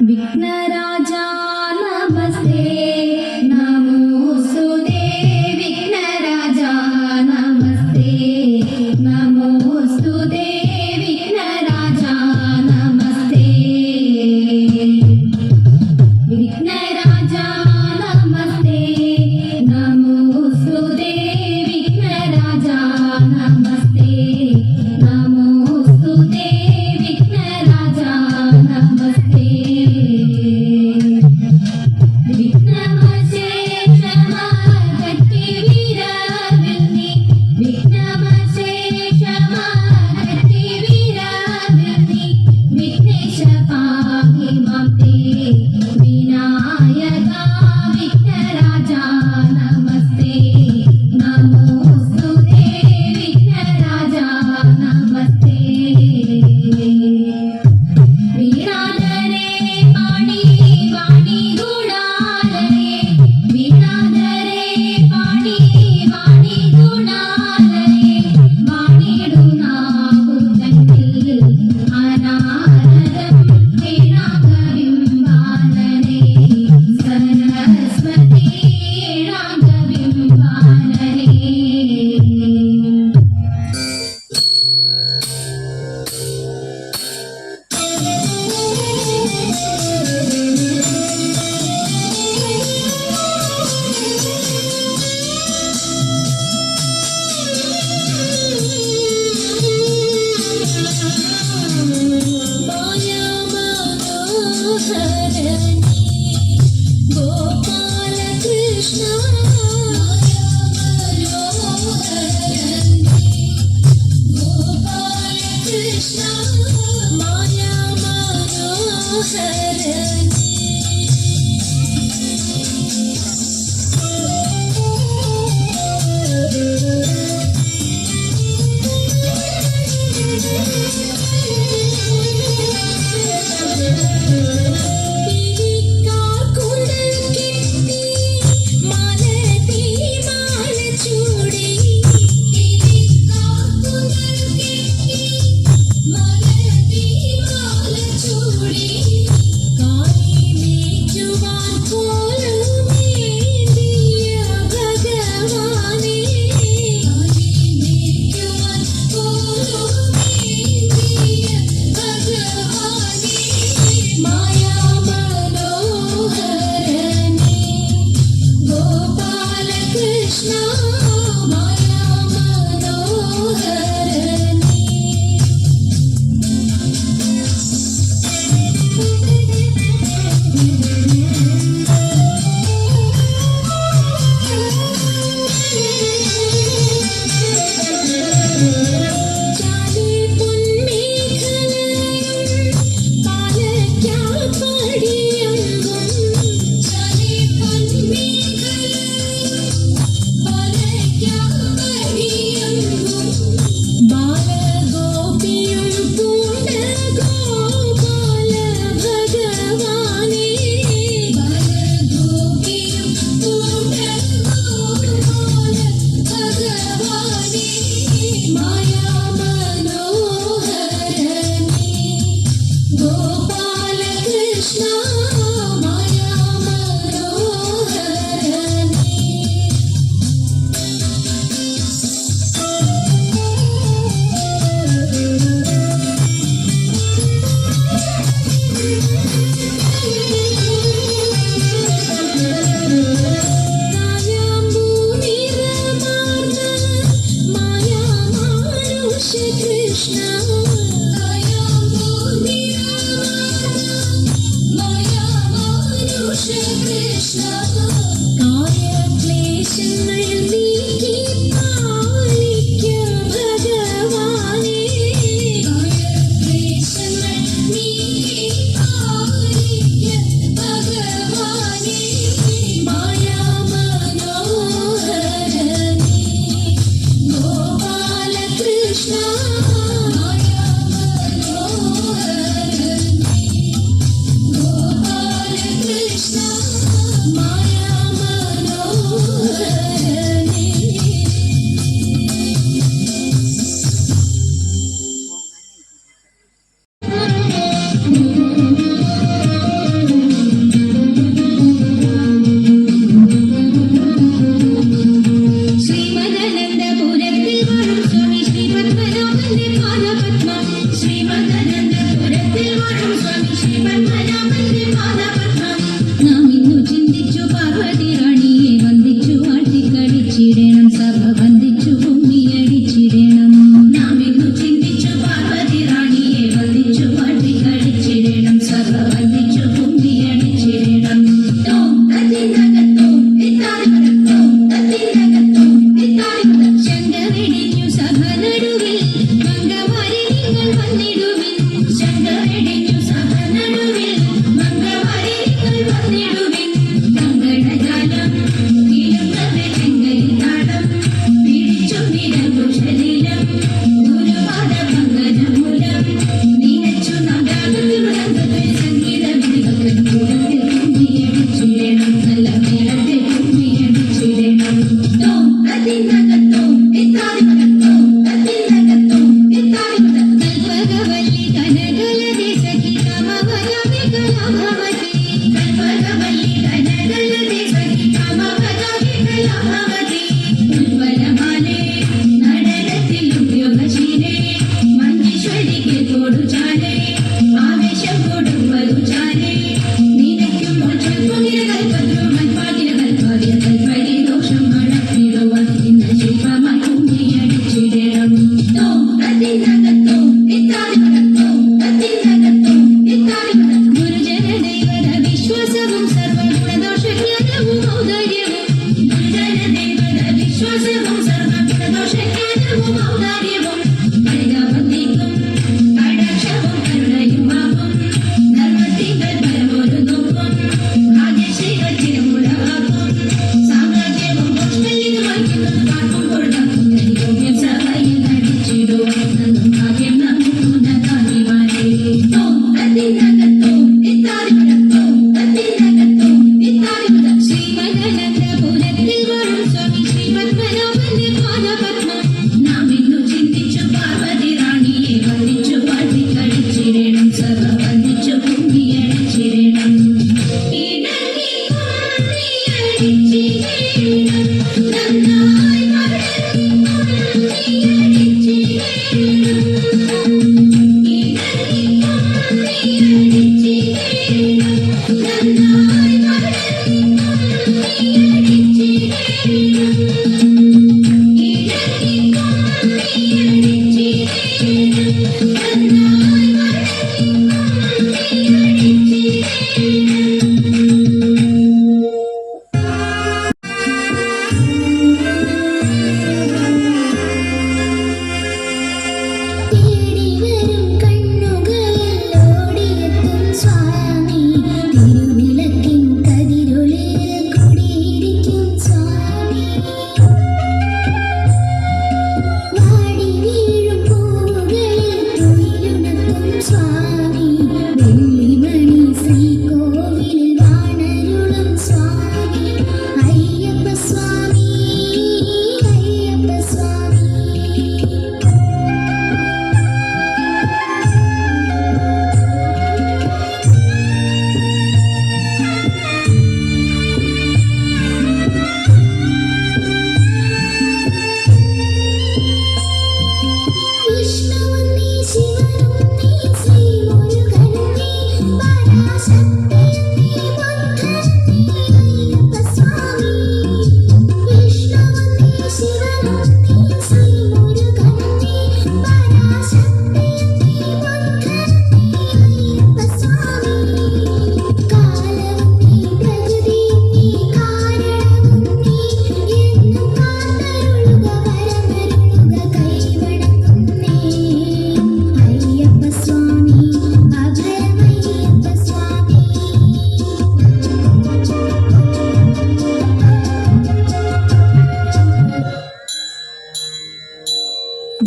विघ्नराजा नमस्ते नमोस्तुते विघ्नराजा नमस्ते नमोस्तुते विघ्नराजा नमस्ते विघ्नराजा नमस्ते नमोस्तुते विघ्नराजा नमस्ते नमोस्तुते विघ्नराजा नमस्ते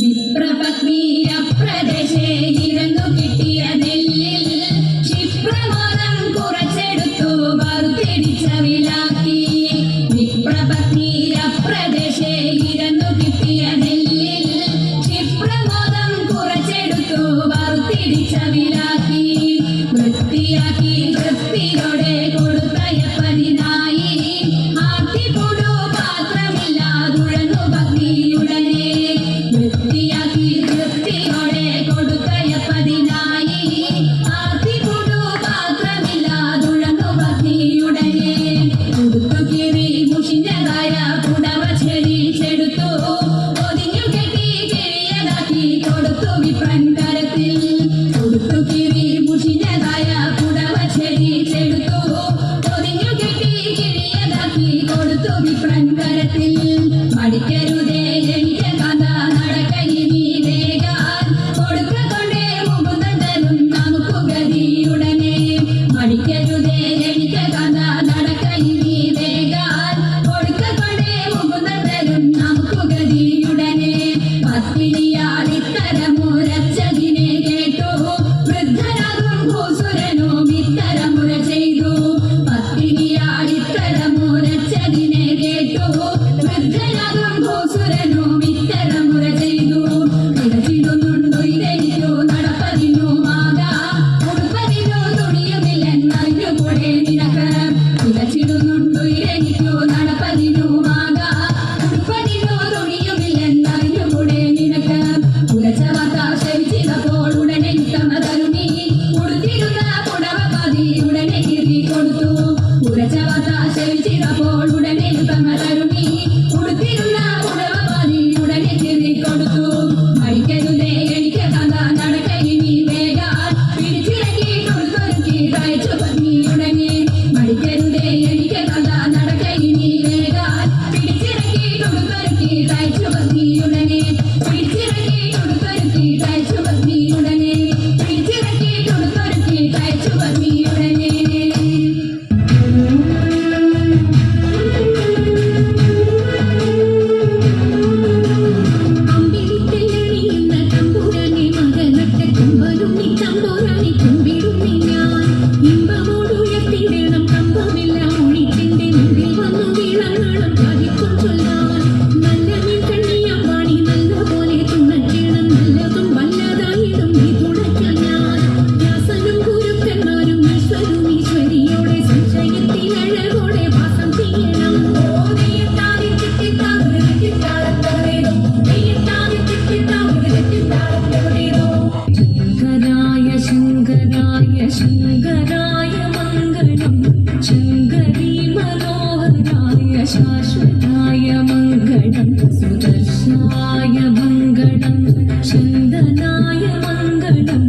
വിപ്രപത്നിയപ്രദേശേ ഇരന്നു കിട്ടിയ നെല്ലിൽ ക്ഷിപ്രമോദം കുറച്ചെടുത്തു വറുത്തിടിച്ച വിലാക്കി. വിപ്രപത്നിയപ്രദേശേ ഇരന്നു കിട്ടിയ നെല്ലിൽ ക്ഷിപ്രമോദം കുറച്ചെടുത്തു വറുത്തിടിച്ച വിലാക്കി. വൃത്തിയാക്കി തൃപ്തിയോടെ കൊടുത്തയപ്പതിനായി ആർത്തിപുടു പാത്രമില്ലാതുഴന്നു ഭക്തിയുടനെ. വൃത്തിയാക്കി തൃപ്തിയോടെ കൊടുത്തയപ്പതിനായി ആർത്തിപുടു പാത്രമില്ലാതുഴന്നു ഭക്തിയുടനെ. ഉടുത്തുകീറി മുഷിഞ്ഞതായ പുടവ ചെടിച്ചെടുത്തു പൊതിഞ്ഞു കെട്ടി കിഴിയതാക്കി കൊടുത്തു വിപ്രൻ കരത്തിൽ. ഉടുത്തുകീറി മുഷിഞ്ഞതായ പുടവ ചെടിച്ചെടുത്തു പൊതിഞ്ഞു കെട്ടി കിഴിയതാക്കി കൊടുത്തു വിപ്രൻ കരത്തിൽ. മടിക്കരുതേ എനിക്ക് കഥ നടക്കയിനി വേഗാൻ കൊടുക്ക കൊണ്ടേ മുകുന്ദൻ തരും നമുക്ക് ഗതിയുടനെ. മടിക്കരുതേ എനിക്ക് കഥ നടക്കയിനി വേഗാൻ കൊടുക്ക കൊണ്ടേ മുകുന്ദൻ തരും നമുക്ക് ഗതിയുടനെ. പത്നിയാളിത്തരമുരച്ചതിനെ കേട്ടു വൃദ്ധനാകും ഭൂസുരനും ഇത്തരമുര ചെയ്തു. പത്നിയാളിത്തരമുരച്ചതിനെ കേട്ടു വൃദ്ധനാകും ഭൂസുരനും ഇത്തരമുര ചെയ്തു. ഇടച്ചിടുന്നുണ്ടു ഇതെനിക്കു നടപ്പതിനുമാകാം ഉടുപ്പതിനു തുണിയുമില്ലെന്നറിഞ്ഞുകൂടെ നിനക്ക്. ഇടച്ചിടുന്നുണ്ടു ഇതെനിക്കു നടപ്പതിനുമാകാം ഉടുപ്പതിനു തുണിയുമില്ലെന്നറിഞ്ഞുകൂടെ നിനക്ക്. ഉരച്ച വാർത്ത ശ്രവിച്ചപ്പോൾ ഉടനെ തമ തരുണി ഉടുത്തിരുന്ന പുടവ പതി ഉടനെ കീറി കൊടുത്തു. ഉരച്ച വാർത്ത ശ്രവിച്ചപ്പോൾ ഉടനെ തമ തരുണി ഉടുത്തിരുന്ന പുടവ പതി ഉടനെ കീറി കൊടുത്തു. മടിക്കരുതേ എനിക്ക് കഥ നടക്കയിനി വേഗാൻ പിടിച്ചിറക്കി കൊടുത്തൊരുക്കി തയ്ച്ചു പത്നിയുടനെ. മടിക്കരുതേ എനിക്ക് കഥ നടക്കയിനി വേഗാൻ പിടിച്ചിറക്കി കൊടുത്തൊരുക്കി തയ്ച്ചു പത്നിയുടനെ. പിടിച്ചിറക്കി കൊടുത്തൊരുക്കി തയ്ച്ചു പത്നിയുടനെ. പിടിച്ചിറക്കി കൊടുത്തൊരുക്കി തയ്ച്ചു പത്നിയുടനെ. അമ്പിളിത്തെളിയുന്ന തമ്പുരാനെ മകനൊട്ട കുമ്പരുണ്ണി തമ്പുരാനെ കുമ്പിടുന്നി ഞാൻ. ഇമ്പമോടുയർത്തിടണം കമ്പമെല്ലാം ഒഴിച്ചിന്റെ മുമ്പിൽ വന്നു വീഴണം പതിക്കും ചൊല്ലാൻ. നല്ല മീൻ കണ്ണിയമ്പാണി നല്ല പോലെ തുണയ്ക്കണം നല്ലതും വല്ലതായിടും നീ തുണയ്ക്കാൻ ഞാൻ. വ്യാസനും ഗുരുക്കന്മാരും ഈശ്വരും ഈശ്വരിയോടെ സംശയത്തിൽ അഴകോടെ വാസം ചെയ്യണം. ശങ്കരായ ശങ്കരായ മംഗളം ശങ്കരീ മനോഹരായ ശാശ്വതായ മംഗളം സുദർശായ മംഗളം ചന്ദനായ മംഗളം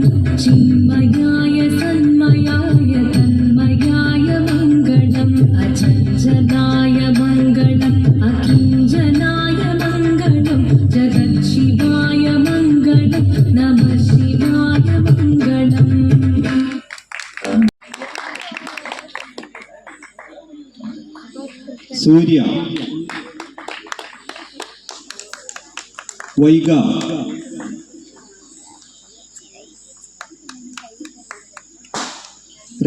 ചിന്മയായ സന്മയായ തന്മയായ മംഗളം അചഞ്ചലായ മംഗളം അകിഞ്ചനായ മംഗളം ജഗത്ശിവായ മംഗളം നമഃ ശിവായ മംഗളം. സൂര്യ, വൈഗ,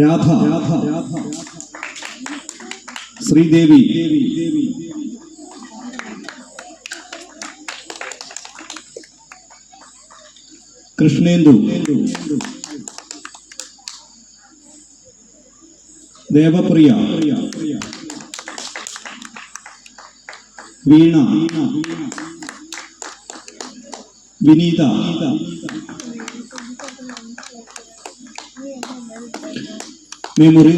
രാധ, ശ്രീദേവി, കൃഷ്ണേന്ദു, ദേവപ്രിയ, വീണ, വിനീത, മെമ്മോറി